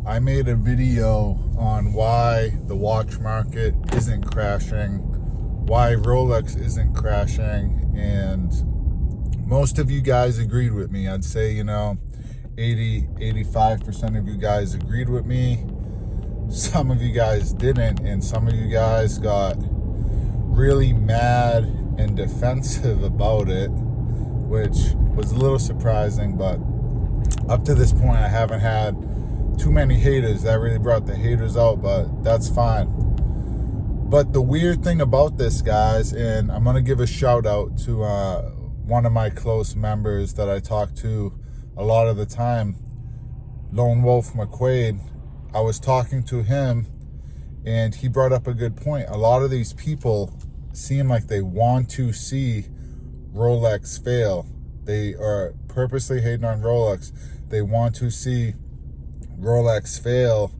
I made a video on why the watch market isn't crashing, why Rolex isn't crashing, and most of you guys agreed with me. I'd say, 85% of you guys agreed with me. Some of you guys didn't, and some of you guys got really mad and defensive about it, which was a little surprising, but up to this point I haven't had too many haters. That really brought the haters out, but that's fine. But the weird thing about this, guys, and I'm going to give a shout out to one of my close members that I talk to a lot of the time, Lone Wolf McQuaid. I was talking to him and he brought up a good point. A lot of these people seem like they want to see Rolex fail. They are purposely hating on Rolex. They want to see Rolex fail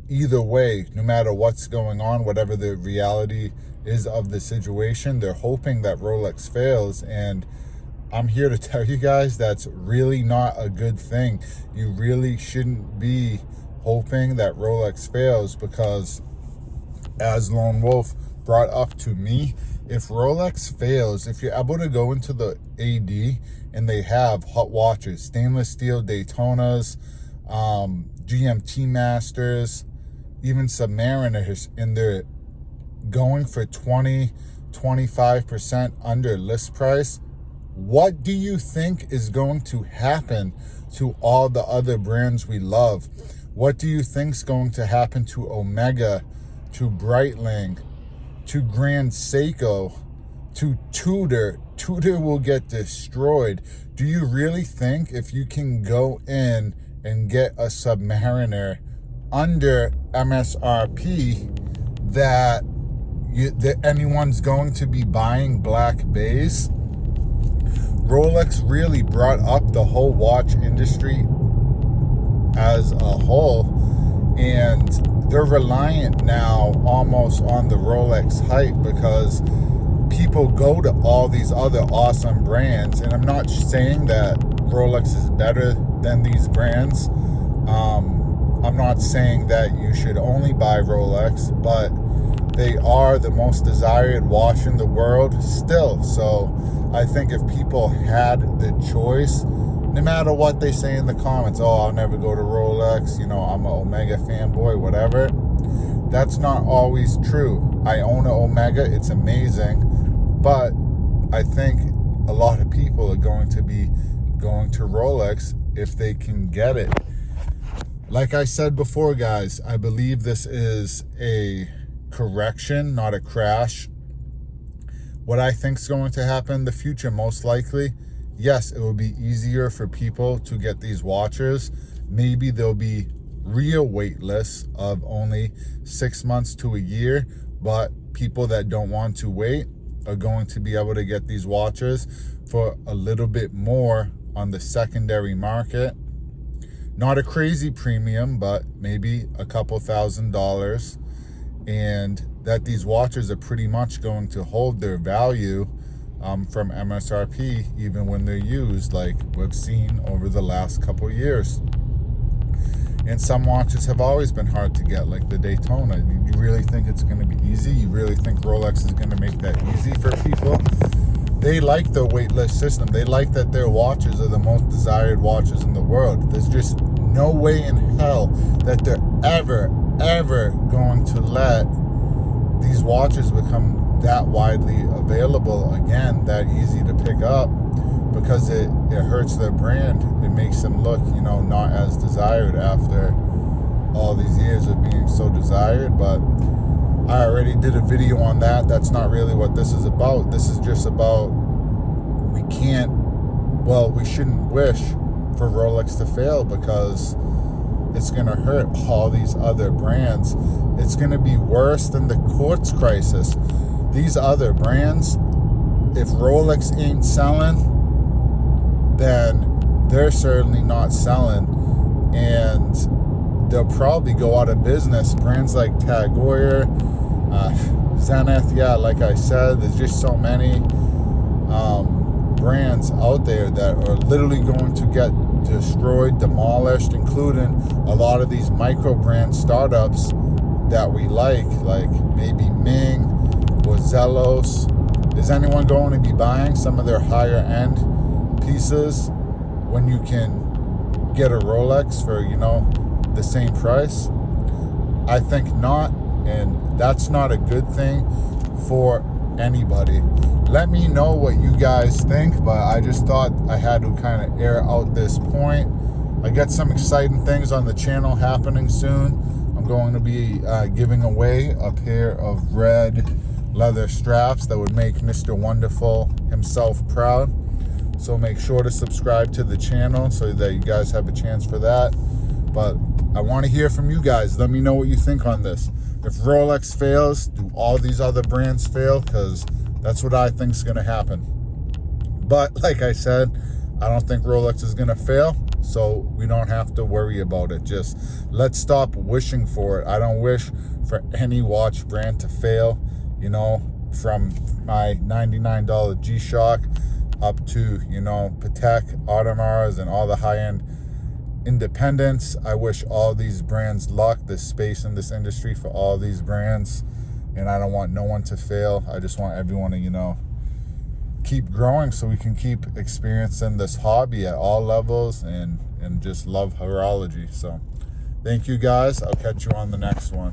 either way, no matter what's going on, whatever the reality is of the situation. They're hoping that Rolex fails, and I'm here to tell you guys that's really not a good thing. You really shouldn't be hoping that Rolex fails, because as Lone Wolf brought up to me, if Rolex fails, if you're able to go into the AD and they have hot watches, stainless steel Daytonas, GMT Masters, even submariners, and they're going for 20-25% under list price, what do you think is going to happen to all the other brands we love? What do you think is going to happen to Omega, to Breitling, to Grand Seiko, to Tudor? Tudor will get destroyed. Do you really think if you can go in and get a submariner under msrp that anyone's going to be buying black bays? Rolex really brought up the whole watch industry as a whole, and they're reliant now almost on the Rolex hype, because people go to all these other awesome brands. And I'm not saying that Rolex is better than these brands. I'm not saying that you should only buy Rolex, but they are the most desired watch in the world still. So I think if people had the choice, no matter what they say in the comments, oh, I'll never go to Rolex, I'm an Omega fanboy, whatever, that's not always true. I own an Omega, it's amazing, but I think a lot of people are going to be going to Rolex if they can get it. Like I said before, guys, I believe this is a correction, not a crash. What I think is going to happen in the future, most likely, yes, it will be easier for people to get these watches. Maybe there'll be real wait lists of only 6 months to a year, but people that don't want to wait are going to be able to get these watches for a little bit more on the secondary market. Not a crazy premium, but maybe a couple $1,000s, and that these watches are pretty much going to hold their value from MSRP even when they're used, like we've seen over the last couple years. And some watches have always been hard to get, like the Daytona. You really think it's going to be easy? You really think Rolex is going to make that easy for people? They like the waitlist system. They like that their watches are the most desired watches in the world. There's just no way in hell that they're ever going to let these watches become that widely available again, that easy to pick up, because it hurts their brand. It makes them look, not as desired after all these years of being so desired. But I already did a video on that. That's not really what this is about. This is just about we shouldn't wish for Rolex to fail, because it's going to hurt all these other brands. It's going to be worse than the quartz crisis. These other brands, if Rolex ain't selling, then they're certainly not selling, and they'll probably go out of business. Brands like Tag Heuer, Zenith, like I said, there's just so many brands out there that are literally going to get destroyed, demolished, including a lot of these micro brand startups that we like maybe Ming or Zelos. Is anyone going to be buying some of their higher end pieces when you can get a Rolex for, the same price? I think not, and that's not a good thing for anybody. Let me know what you guys think, but I just thought I had to kind of air out this point. I got some exciting things on the channel happening soon. I'm going to be giving away a pair of red leather straps that would make Mr. Wonderful himself proud. So make sure to subscribe to the channel so that you guys have a chance for that. But I want to hear from you guys. Let me know what you think on this. If Rolex fails, do all these other brands fail? Because that's what I think is going to happen. But like I said, I don't think Rolex is going to fail, so we don't have to worry about it. Just let's stop wishing for it. I don't wish for any watch brand to fail, from my $99 G-Shock up to, Patek, Audemars, and all the high-end independents. I wish all these brands luck. There's space in this industry for all these brands, and I don't want no one to fail. I just want everyone to, keep growing so we can keep experiencing this hobby at all levels and just love horology. So thank you guys. I'll catch you on the next one.